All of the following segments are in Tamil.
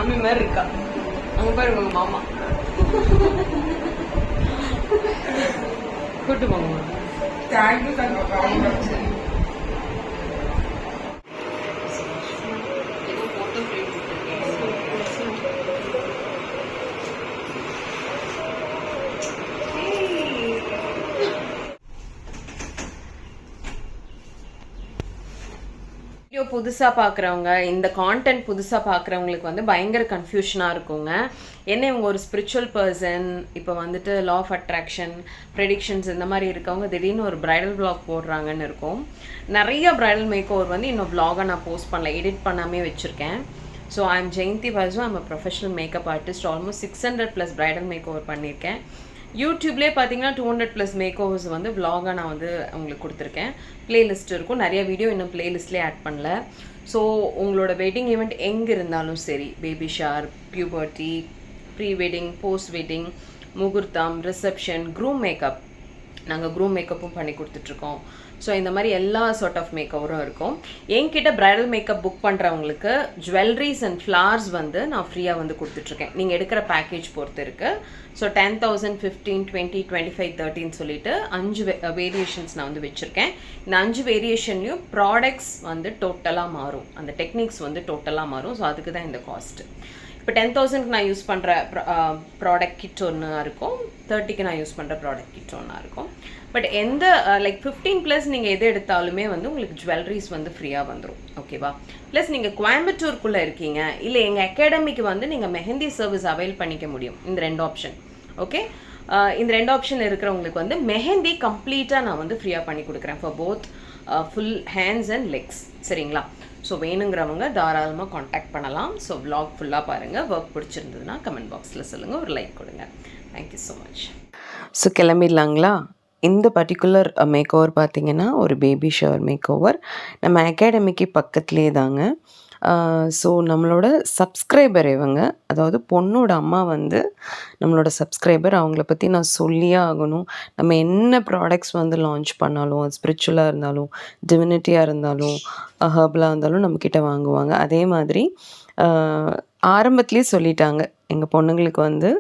சாமி மாதிரி இருக்கா. அங்க பாருங்க உங்க மாமா கூட்டு போங்க. வீடியோ புதுசாக பார்க்குறவங்க, இந்த கான்டென்ட் புதுசாக பார்க்குறவங்களுக்கு வந்து பயங்கர கன்ஃபியூஷனாக இருக்குங்க. என்ன இவங்க ஒரு ஸ்பிரிச்சுவல் பர்சன், இப்போ வந்துட்டு லா ஆஃப் அட்ராக்ஷன், ப்ரெடிக்ஷன்ஸ் இந்த மாதிரி இருக்கவங்க திடீர்னு ஒரு ப்ரைடல் vlog போடுறாங்கன்னு இருக்கும். நிறைய ப்ரைடல் மேக் ஓவர் வந்து இன்னும் vlog-ஆ நான் போஸ்ட் பண்ணல, எடிட் பண்ணாமே வச்சுருக்கேன். So I am Jayanthi Vasu, I'm a professional makeup artist. Almost 600+ bridal makeover பண்ணியிருக்கேன். யூடியூப்லேயே பார்த்தீங்கன்னா 200+ மேக் ஓவர்ஸ் வந்து vlog-ஆ நான் வந்து உங்களுக்கு கொடுத்துருக்கேன். பிளேலிஸ்ட் இருக்கும், நிறைய வீடியோ இன்னும் பிளேலிஸ்ட்லேயே ஆட் பண்ணல. ஸோ உங்களோட வெட்டிங் ஈவெண்ட் எங்கே இருந்தாலும் சரி, baby shower, puberty, pre wedding, post wedding, முகூர்த்தம், ரிசப்ஷன், க்ரூம் மேக்கப், நாங்கள் க்ரூம் மேக்கப்பும் பண்ணி கொடுத்துட்ருக்கோம். ஸோ இந்த மாதிரி எல்லா சார்ட் ஆஃப் மேக்கவரும் இருக்கும். என்கிட்ட ப்ரைடல் மேக்கப் புக் பண்ணுறவங்களுக்கு ஜுவல்லரிஸ் அண்ட் ஃப்ளார்ஸ் வந்து நான் ஃப்ரீயாக வந்து கொடுத்துட்ருக்கேன். நீங்கள் எடுக்கிற பேக்கேஜ் பொறுத்து இருக்குது. ஸோ 10,000, 15, 20, 25, 30 சொல்லிட்டு 5 வேரியேஷன்ஸ் நான் வந்து வச்சுருக்கேன். இந்த 5 வேரியேஷன்லையும் ப்ராடக்ட்ஸ் வந்து டோட்டலாக மாறும், அந்த டெக்னிக்ஸ் வந்து டோட்டலாக மாறும். ஸோ அதுக்கு தான் இந்த காஸ்ட்டு. இப்போ 10,000க்கு நான் யூஸ் பண்ணுற ப்ராடக்ட் கிட் ஒன்று இருக்கும், 30க்கு நான் யூஸ் பண்ணுற ப்ராடக்ட் கிட் ஒன்றா இருக்கும். பட் எந்த லைக் 15+ நீங்கள் எது எடுத்தாலுமே வந்து உங்களுக்கு ஜுவல்லரிஸ் வந்து ஃப்ரீயாக வந்துடும். ஓகேவா? ப்ளஸ் நீங்கள் கோயம்புத்தூருக்குள்ளே இருக்கீங்க, இல்லை எங்கள் அகாடமிக்கு வந்து நீங்கள் மெஹந்தி சர்வீஸ் அவைல் பண்ணிக்க முடியும். இந்த 2 ஆப்ஷன். ஓகே, இந்த 2 ஆப்ஷன் இருக்கிறவங்களுக்கு வந்து மெஹந்தி கம்ப்ளீட்டாக நான் வந்து ஃப்ரீயாக பண்ணி கொடுக்குறேன் for both full hands and legs. சரிங்களா? ஸோ வேணுங்கிறவங்க தாராளமாக காண்டாக்ட் பண்ணலாம். ஸோ vlog ஃபுல்லாக பாருங்கள். ஒர்க் பிடிச்சிருந்ததுன்னா கமெண்ட் பாக்ஸில் சொல்லுங்கள், ஒரு லைக் கொடுங்க. Thank you so much. ஸோ கிளம்பிடலாங்களா? இந்த பர்டிகுலர் மேக் ஓவர் பார்த்திங்கன்னா ஒரு பேபி ஷவர் மேக் ஓவர். நம்ம அகாடமிக்கு பக்கத்துலேயே தாங்க. ஸோ நம்மளோட சப்ஸ்கிரைபர் இவங்க, அதாவது பொண்ணோட அம்மா வந்து நம்மளோட சப்ஸ்கிரைபர். அவங்கள பற்றி நான் சொல்லியே ஆகணும். நம்ம என்ன ப்ராடக்ட்ஸ் வந்து லான்ச் பண்ணாலும், அது ஸ்பிரிச்சுவலாக இருந்தாலும், டிவினிட்டியாக இருந்தாலும், ஹர்பலாக இருந்தாலும் நம்மக்கிட்ட வாங்குவாங்க. அதே மாதிரி ஆரம்பத்துலேயே சொல்லிட்டாங்க, எங்கள் பொண்ணுங்களுக்கு வந்து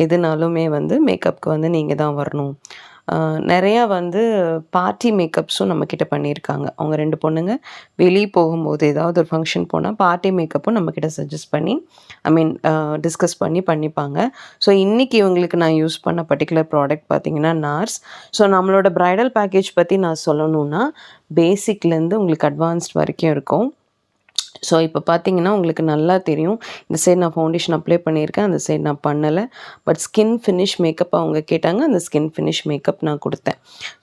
எதுனாலுமே வந்து மேக்கப்புக்கு வந்து நீங்கள் தான் வரணும். நிறையா வந்து பார்ட்டி மேக்கப்ஸும் நம்மக்கிட்ட பண்ணியிருக்காங்க. அவங்க 2 பொண்ணுங்க வெளியே போகும்போது ஏதாவது ஒரு ஃபங்க்ஷன் போனால் பார்ட்டி மேக்கப்பும் நம்மக்கிட்ட சஜஸ்ட் பண்ணி, டிஸ்கஸ் பண்ணி பண்ணிப்பாங்க. ஸோ இன்றைக்கி இவங்களுக்கு நான் யூஸ் பண்ண பர்டிகுலர் ப்ராடக்ட் பார்த்திங்கன்னா நார்ஸ். ஸோ நம்மளோட ப்ரைடல் பேக்கேஜ் பற்றி நான் சொல்லணுன்னா பேசிக்லேருந்து உங்களுக்கு அட்வான்ஸ்ட் வரைக்கும் இருக்கும். ஸோ இப்போ பார்த்தீங்கன்னா உங்களுக்கு நல்லா தெரியும், இந்த சைடு நான் ஃபவுண்டேஷன் அப்ளை பண்ணியிருக்கேன், அந்த சைடு நான் பண்ணலை. பட் ஸ்கின் ஃபினிஷ் மேக்கப் அவங்க கேட்டாங்க, அந்த ஸ்கின் ஃபினிஷ் மேக்கப் நான் கொடுத்தேன்.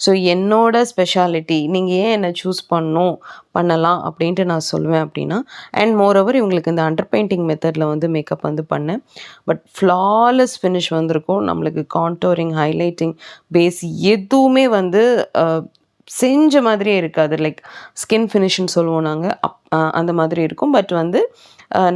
ஸோ என்னோட ஸ்பெஷாலிட்டி, நீங்கள் ஏன் என்னை சூஸ் பண்ணலாம் அப்படின்ட்டு நான் சொல்லுவேன் அப்படின்னா, அண்ட் மோரோவர் இவங்களுக்கு இந்த அண்டர் பெயிண்டிங் மெத்தடில் வந்து மேக்கப் வந்து பண்ணேன். பட் ஃப்ளாலெஸ் ஃபினிஷ் வந்திருக்கும். நம்மளுக்கு கான்டோரிங், ஹைலைட்டிங், பேஸ் எதுவுமே வந்து செஞ்ச மாதிரியே இருக்காது. லைக் ஸ்கின் ஃபினிஷ்னு சொல்லுவோம் நாங்கள், அந்த மாதிரி இருக்கும். பட் வந்து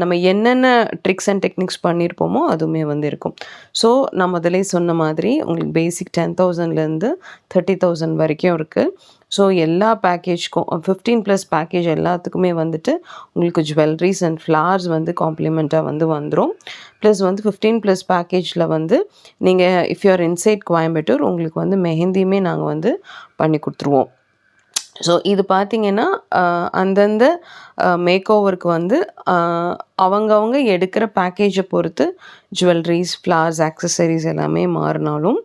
நம்ம என்னென்ன ட்ரிக்ஸ் அண்ட் டெக்னிக்ஸ் பண்ணியிருப்போமோ அதுவுமே வந்து இருக்கும். ஸோ நான் முதலே சொன்ன மாதிரி உங்களுக்கு பேசிக் 10,000லேருந்து 30,000 வரைக்கும் இருக்குது. ஸோ எல்லா பேக்கேஜ்க்கும் 15+ பேக்கேஜ் எல்லாத்துக்குமே வந்துட்டு உங்களுக்கு ஜுவல்லரிஸ் அண்ட் ஃப்ளார்ஸ் வந்து காம்ப்ளிமெண்ட்டாக வந்து வந்துடும். ப்ளஸ் வந்து 15+ பேக்கேஜில் வந்து நீங்கள் இஃப் யூஆர் இன்சைட் கோயம்புத்தூர் உங்களுக்கு வந்து மெஹந்தியுமே நாங்கள் வந்து பண்ணி கொடுத்துருவோம். ஸோ இது பார்த்திங்கன்னா அந்தந்த மேக் ஓவருக்கு வந்து அவங்கவுங்க எடுக்கிற பேக்கேஜை பொறுத்து ஜுவல்லரிஸ், ஃப்ளார்ஸ், ஆக்சசரிஸ் எல்லாமே மாறினாலும்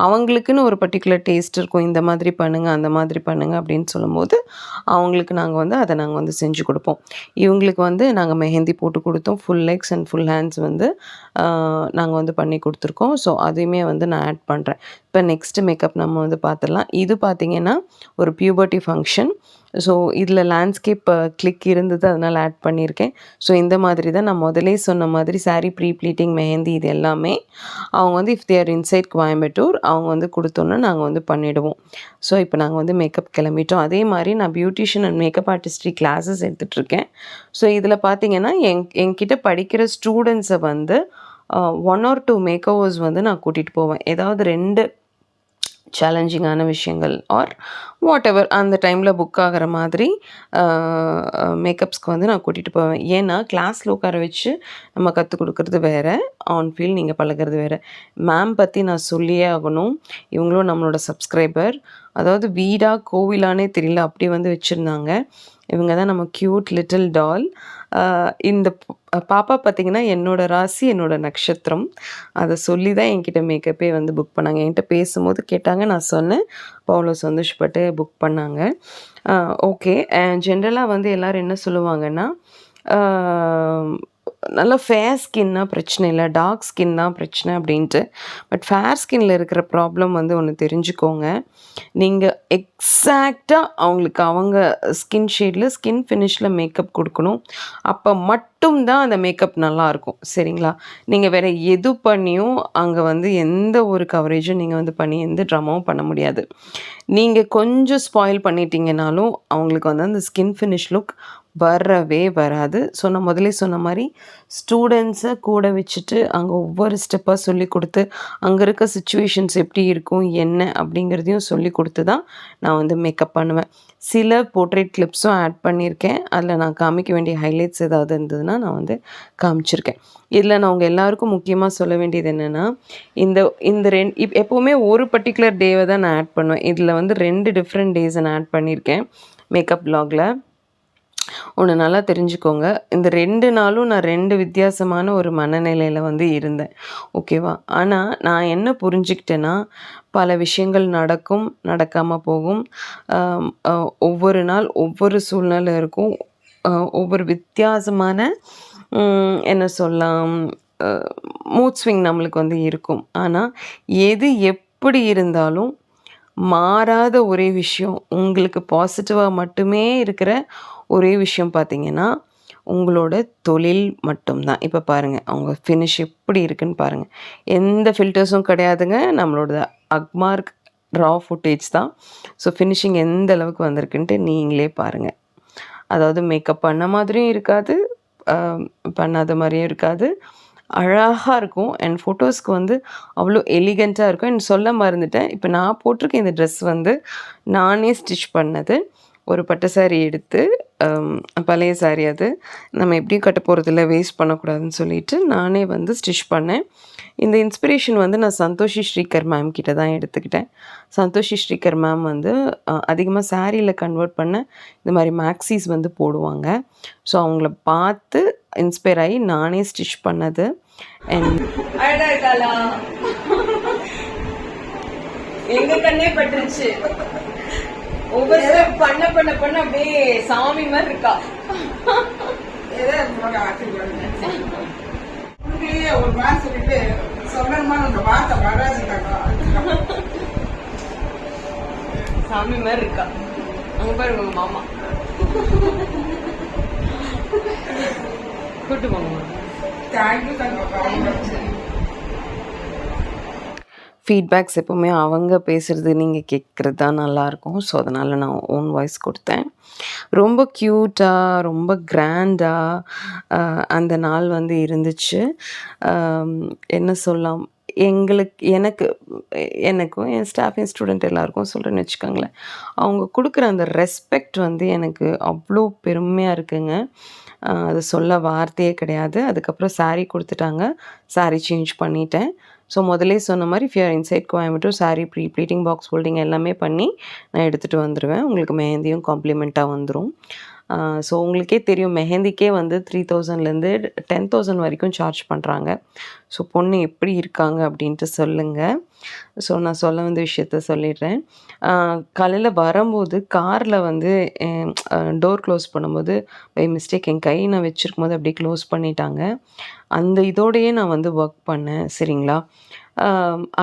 அவங்களுக்குன்னு ஒரு பர்டிகுலர் டேஸ்ட் இருக்கும். இந்த மாதிரி பண்ணுங்கள், அந்த மாதிரி பண்ணுங்கள் அப்படின்னு சொல்லும்போது அவங்களுக்கு நாங்கள் வந்து அதை நாங்கள் வந்து செஞ்சு கொடுப்போம். இவங்களுக்கு வந்து நாங்கள் மெஹந்தி போட்டு கொடுத்தோம். Full Lex and full hands வந்து நாங்கள் வந்து பண்ணி கொடுத்துருக்கோம். ஸோ அதையுமே வந்து நான் ஆட் பண்ணுறேன். இப்போ நெக்ஸ்ட்டு மேக்கப் நம்ம வந்து பார்த்துடலாம். இது பார்த்திங்கன்னா ஒரு பியூபர்ட்டி ஃபங்க்ஷன். ஸோ இதில் லேண்ட்ஸ்கேப் கிளிக் இருந்தது, அதனால் ஆட் பண்ணியிருக்கேன். ஸோ இந்த மாதிரி தான் நான் முதலே சொன்ன மாதிரி சாரீ ப்ரீ ப்ளீட்டிங், மெஹந்தி இது எல்லாமே அவங்க வந்து இஃப் தேர் இன்சைட் கோயம்புத்தூர் அவங்க வந்து கொடுத்தோன்னா நாங்கள் வந்து பண்ணிவிடுவோம். ஸோ இப்போ நாங்கள் வந்து மேக்கப் கிளம்பிட்டோம். அதே மாதிரி நான் beautician and makeup artistry classes எடுத்துகிட்ருக்கேன். ஸோ இதில் பார்த்திங்கன்னா என்கிட்ட படிக்கிற ஸ்டூடெண்ட்ஸை வந்து 1 or 2 மேக் ஓவர்ஸ் வந்து நான் கூட்டிகிட்டு போவேன். ஏதாவது 2 சேலஞ்சிங்கான விஷயங்கள் ஆர் வாட் எவர் அந்த டைமில் புக் ஆகிற மாதிரி மேக்கப்ஸ்க்கு வந்து நான் கூட்டிகிட்டு போவேன். ஏன்னா கிளாஸில் உட்கார வச்சு நம்ம கற்றுக் கொடுக்குறது வேறு, ஆன் ஃபீல்ட் நீங்கள் பழகிறது வேறு. மேம் பற்றி நான் சொல்லியே ஆகணும். இவங்களும் நம்மளோட சப்ஸ்கிரைபர். அதாவது வீடா கோவிலானே தெரியல, அப்படி வந்து வச்சுருந்தாங்க. இவங்க தான் நம்ம க்யூட் லிட்டில் டால். இந்த பாப்பா பார்த்திங்கன்னா என்னோடய ராசி, என்னோடய நட்சத்திரம். அதை சொல்லி தான் என்கிட்ட மேக்கப்பே வந்து புக் பண்ணாங்க. என்கிட்ட பேசும்போது கேட்டாங்க, நான் சொன்னேன். அப்போ அவ்வளோ சந்தோஷப்பட்டு புக் பண்ணாங்க. ஓகே. ஜென்ரலாக வந்து எல்லோரும் என்ன சொல்லுவாங்கன்னா, நல்லா ஃபேர் ஸ்கின்னா பிரச்சனை இல்லை, டார்க் ஸ்கின் தான் பிரச்சனை அப்படின்ட்டு. பட் ஃபேர் ஸ்கின்னில் இருக்கிற ப்ராப்ளம் வந்து ஒன்று தெரிஞ்சுக்கோங்க. நீங்கள் எக்ஸாக்டாக அவங்களுக்கு அவங்க ஸ்கின் ஷேடில் ஸ்கின் ஃபினிஷில் மேக்கப் கொடுக்கணும். அப்போ மட்டும்தான் அந்த மேக்கப் நல்லாயிருக்கும். சரிங்களா? நீங்கள் வேறு எது பண்ணியும் அங்கே வந்து எந்த ஒரு கவரேஜும் நீங்கள் வந்து பண்ணி எந்த ட்ராமாவும் பண்ண முடியாது. நீங்கள் கொஞ்சம் ஸ்பாயில் பண்ணிட்டீங்கனாலும் அவங்களுக்கு வந்து அந்த ஸ்கின் ஃபினிஷ் லுக் வரவே வராது. ஸோ நான் முதலே சொன்ன மாதிரி ஸ்டூடெண்ட்ஸை கூட வச்சுட்டு அங்கே ஒவ்வொரு ஸ்டெப்பாக சொல்லி கொடுத்து அங்கே இருக்க சுச்சுவேஷன்ஸ் எப்படி இருக்கும் என்ன அப்படிங்கிறதையும் சொல்லி கொடுத்து தான் நான் வந்து மேக்கப் பண்ணுவேன். சில போர்ட்ரேட் கிளிப்ஸும் ஆட் பண்ணியிருக்கேன். அதில் நான் காமிக்க வேண்டிய ஹைலைட்ஸ் ஏதாவது இருந்ததுன்னா நான் வந்து காமிச்சிருக்கேன். இதில் நான் உங்கள் எல்லாருக்கும் முக்கியமாக சொல்ல வேண்டியது என்னென்னா, இந்த எப்போவுமே ஒரு பர்டிகுலர் டேவை தான் நான் ஆட் பண்ணுவேன். இதில் வந்து 2 டிஃப்ரெண்ட் டேஸை நான் ஆட் பண்ணியிருக்கேன் மேக்கப் வ்ளாகில். ஒன்று நல்லா தெரிஞ்சுக்கோங்க, இந்த 2 நாளும் நான் 2 வித்தியாசமான ஒரு மனநிலையில் வந்து இருந்தேன். ஓகேவா? ஆனால் நான் என்ன புரிஞ்சுக்கிட்டேன்னா, பல விஷயங்கள் நடக்கும், நடக்காமல் போகும். ஒவ்வொரு நாள் ஒவ்வொரு சூழ்நிலை இருக்கும். ஒவ்வொரு வித்தியாசமான என்ன சொல்லலாம், மூட் ஸ்விங் நம்மளுக்கு வந்து இருக்கும். ஆனால் எது எப்படி இருந்தாலும் மாறாத ஒரே விஷயம், உங்களுக்கு பாசிட்டிவாக மட்டுமே இருக்கிற ஒரே விஷயம் பார்த்திங்கன்னா, உங்களோட தொழில் மட்டும்தான். இப்போ பாருங்கள், அவங்க ஃபினிஷ் எப்படி இருக்குன்னு பாருங்கள். எந்த ஃபில்டர்ஸும் கிடையாதுங்க. நம்மளோட அக்மார்க் ரா ஃபுட்டேஜ் தான். ஸோ ஃபினிஷிங் எந்த அளவுக்கு வந்திருக்குன்ட்டு நீங்களே பாருங்கள். அதாவது மேக்கப் பண்ண மாதிரியும் இருக்காது, பண்ணாத மாதிரியும் இருக்காது. அழகாக இருக்கும். அண்ட் ஃபோட்டோஸ்க்கு வந்து அவ்வளோ எலிகண்ட்டாக இருக்கும். அண்ட் சொல்ல மறந்துட்டேன், இப்போ நான் போட்டிருக்க இந்த ட்ரெஸ் வந்து நானே ஸ்டிச் பண்ணது. ஒரு பட்டு சாரீ எடுத்து, பழைய சாரீ அது, நம்ம எப்படியும் கட்ட போகிறதில்ல, வேஸ்ட் பண்ணக்கூடாதுன்னு சொல்லிட்டு நானே வந்து ஸ்டிச் பண்ணேன். இந்த இன்ஸ்பிரேஷன் வந்து நான் சந்தோஷி ஸ்ரீகர் மேம் கிட்ட தான் எடுத்துக்கிட்டேன். சந்தோஷி ஸ்ரீகர் மேம் வந்து அதிகமாக சாரியில் கன்வெர்ட் பண்ண இந்த மாதிரி மேக்ஸிஸ் வந்து போடுவாங்க. ஸோ அவங்கள பார்த்து இன்ஸ்பயர் ஆகி நானே ஸ்டிச் பண்ணது. அண்ட் எங்க கண்ணே பட்டுருச்சு. ஒவ்வொரு ஸ்டெப் பண்ண பண்ண பண்ண அப்படியே சாமி மாதிரி இருக்கா. ஒரு மாதிரி சொல்லிட்டு சொல்லணுமா அந்த வார்த்தை வராது. சாமி மாதிரி இருக்கா. அங்க பாருங்க உங்க மாமா கூட்டு போங்க. ஃபீட்பேக்ஸ் எப்போவுமே அவங்க பேசுகிறது நீங்கள் கேட்குறது தான் நல்லாயிருக்கும். ஸோ அதனால் நான் ஓன் வாய்ஸ் கொடுத்தேன். ரொம்ப க்யூட்டாக, ரொம்ப கிராண்டாக அந்த நாள் வந்து இருந்துச்சு. என்ன சொல்லலாம், எனக்கும் என் ஸ்டாஃப், என் ஸ்டூடெண்ட் எல்லாருக்கும் சொல்கிறேன்னு வச்சுக்கோங்களேன். அவங்க கொடுக்குற அந்த ரெஸ்பெக்ட் வந்து எனக்கு அவ்வளோ பெருமையாக இருக்குங்க. அது சொல்ல வார்த்தையே கிடையாது. அதுக்கப்புறம் சாரீ கொடுத்துட்டாங்க. சாரீ சேஞ்ச் பண்ணிட்டேன். ஸோ முதலே சொன்ன மாதிரி if you are inside Coimbatore, sari pleating, box holding எல்லாமே பண்ணி நான் எடுத்துகிட்டு வந்துடுவேன். உங்களுக்கு மெஹந்தியும் காம்ப்ளிமெண்ட்டாக வந்துடும். ஸோ உங்களுக்கே தெரியும், மெஹந்திக்கே வந்து 3000லேருந்து 10,000 வரைக்கும் சார்ஜ் பண்ணுறாங்க. ஸோ பொண்ணு எப்படி இருக்காங்க அப்படின்ட்டு சொல்லுங்கள். ஸோ நான் சொல்ல வந்த விஷயத்த சொல்லிடுறேன். காலையில் வரும்போது காரில் வந்து டோர் க்ளோஸ் பண்ணும்போது பை மிஸ்டேக் என் கை நான் வச்சுருக்கும் போது அப்படியே க்ளோஸ் பண்ணிட்டாங்க. அந்த இதோடையே நான் வந்து ஒர்க் பண்ணேன். சரிங்களா?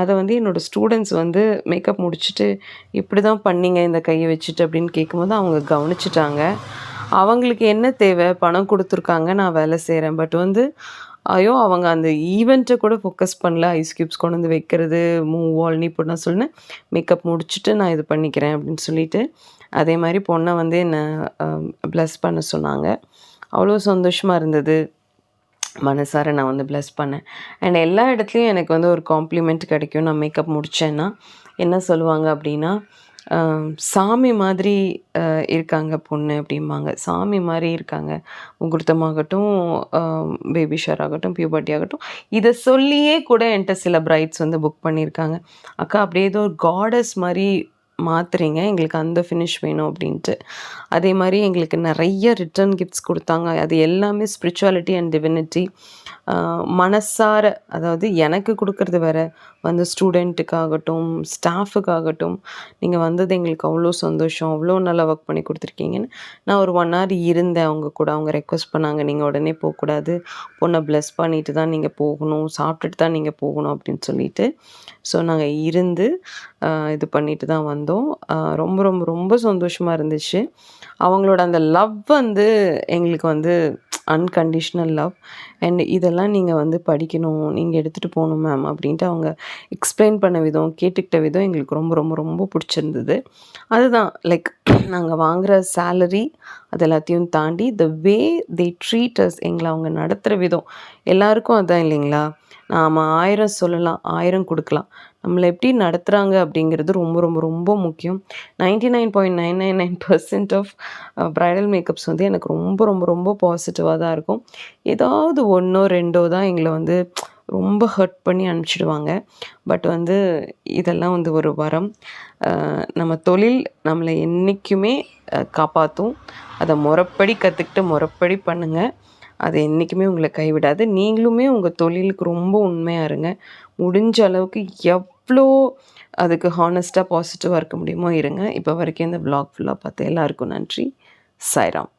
அதை வந்து என்னோடய ஸ்டூடெண்ட்ஸ் வந்து மேக்கப் முடிச்சுட்டு இப்படி தான் பண்ணிங்க இந்த கையை வச்சுட்டு அப்படின்னு கேட்கும்போது அவங்க கவனிச்சிட்டாங்க. அவங்களுக்கு என்ன தேவை, பணம் கொடுத்துருக்காங்க, நான் வேலை செய்கிறேன். பட் வந்து அவங்க அந்த ஈவெண்ட்டை கூட ஃபோக்கஸ் பண்ணல. ஐஸ் க்யூப்ஸ் கொண்டு வந்து வைக்கிறது, மூவ் வால்னி இப்போ நான் சொன்னேன், மேக்கப் முடிச்சுட்டு நான் இது பண்ணிக்கிறேன் அப்படின்னு சொல்லிட்டு அதே மாதிரி பொண்ணை வந்து என்னை ப்ளஸ் பண்ண சொன்னாங்க. அவ்வளோ சந்தோஷமாக இருந்தது. மனசார நான் வந்து ப்ளஸ் பண்ணேன். அண்ட் எல்லா இடத்துலையும் எனக்கு வந்து ஒரு காம்ப்ளிமெண்ட் கிடைக்கும். நான் மேக்கப் முடித்தேன்னா என்ன சொல்லுவாங்க அப்படின்னா, சாமி மாதிரி இருக்காங்க பொண்ணு அப்படிம்பாங்க. சாமி மாரி இருக்காங்க. முகூர்த்தமாகட்டும், பேபி ஷவர் ஆகட்டும், பியூபர்ட்டி ஆகட்டும், இத சொல்லியே கூட என்ட்ட சில பிரைட்ஸ் வந்து புக் பண்ணியிருக்காங்க. "அக்கா அப்படியே ஏதோ ஒரு காடஸ் மாரி மாத்துறீங்க. எங்களுக்கு அந்த ஃபினிஷ் வேணும்." அப்படின்ட்டு. அதே மாரி எங்களுக்கு நெறைய ரிட்டர்ன் கிஃப்ட்ஸ் குடுத்தாங்க. அது எல்லாமே ஸ்பிரிச்சுவாலிட்டி அண்ட் டிவினிட்டி. மனசார அதாவது எனக்கு குடுக்கறது வேற, வந்து ஸ்டூடெண்ட்டுக்காகட்டும், ஸ்டாஃபுக்காகட்டும், "நீங்க வந்தது எங்களுக்கு அவ்வளோ சந்தோஷம். அவ்வளோ நல்லா ஒர்க் பண்ணி குடுத்துருக்கீங்கன்னு." நான் ஒரு 1 ஹவர் இருந்தேன் அவங்க கூட. அவங்க ரெக்வெஸ்ட் பண்ணாங்க, "நீங்க உடனே போக்கூடாது. பொண்ண பிளெஸ் பண்ணிட்டு தான் நீங்க போகணும். சாப்பிட்டுட்டு தான் நீங்க போகணும்." அப்படின்னு சொல்லிட்டு. ஸோ நாங்க இருந்து இது பண்ணிட்டு தான் வந்தோம். ரொம்ப ரொம்ப ரொம்ப சந்தோஷமா இருந்துச்சு. அவங்களோட அந்த லவ் வந்து எங்களுக்கு வந்து அன்கண்டிஷ்னல் லவ். அண்ட் இதெல்லாம் நீங்க வந்து படிக்கணும், நீங்க எடுத்துட்டு போணும் மேம் அப்படின்ட்டு அவங்க எக்ஸ்பிளைன் பண்ண விதம், கேட்டுக்கிட்ட விதம் எங்களுக்கு ரொம்ப ரொம்ப ரொம்ப பிடிச்சிருந்தது. அதுதான் லைக் நாங்க வாங்குற சேலரி அது எல்லாத்தையும் தாண்டி த வே தே ட்ரீட் அஸ், எங்கள அவங்க நடத்துகிற விதம் எல்லாருக்கும் அதான் இல்லைங்களா? நாம 1000 சொல்லலாம், 1000 குடுக்கலாம். நம்மள எப்படி நடத்துகிறாங்க அப்படிங்கிறது ரொம்ப ரொம்ப ரொம்ப முக்கியம். 99.999% ஆஃப் பிரைடல் மேக்கப்ஸ் வந்து எனக்கு ரொம்ப ரொம்ப ரொம்ப பாசிட்டிவாக தான் இருக்கும். ஏதாவது 1ஓ 2ஓ தான் எங்கள வந்து ரொம்ப ஹர்ட் பண்ணி அனுப்பிச்சிடுவாங்க. பட் வந்து இதெல்லாம் வந்து ஒரு வரம். நம்ம தொழில் நம்மள என்றைக்குமே காப்பாத்தும். அத முறைப்படி கத்துக்கிட்டு முறைப்படி பண்ணுங்க. அது என்றைக்குமே உங்கள கைவிடாது. நீங்களுமே உங்க தொழிலுக்கு ரொம்ப உண்மையா இருங்க. முடிஞ்ச அளவுக்கு எவ்வளோ அதுக்கு ஹானஸ்ட்டா, பாசிட்டிவா இருக்க முடியுமோ இருங்க. இப்போ வரைக்கும் இந்த விளாக் ஃபுல்லா பார்த்த எல்லாருக்கும் நன்றி. சாய்ராம்.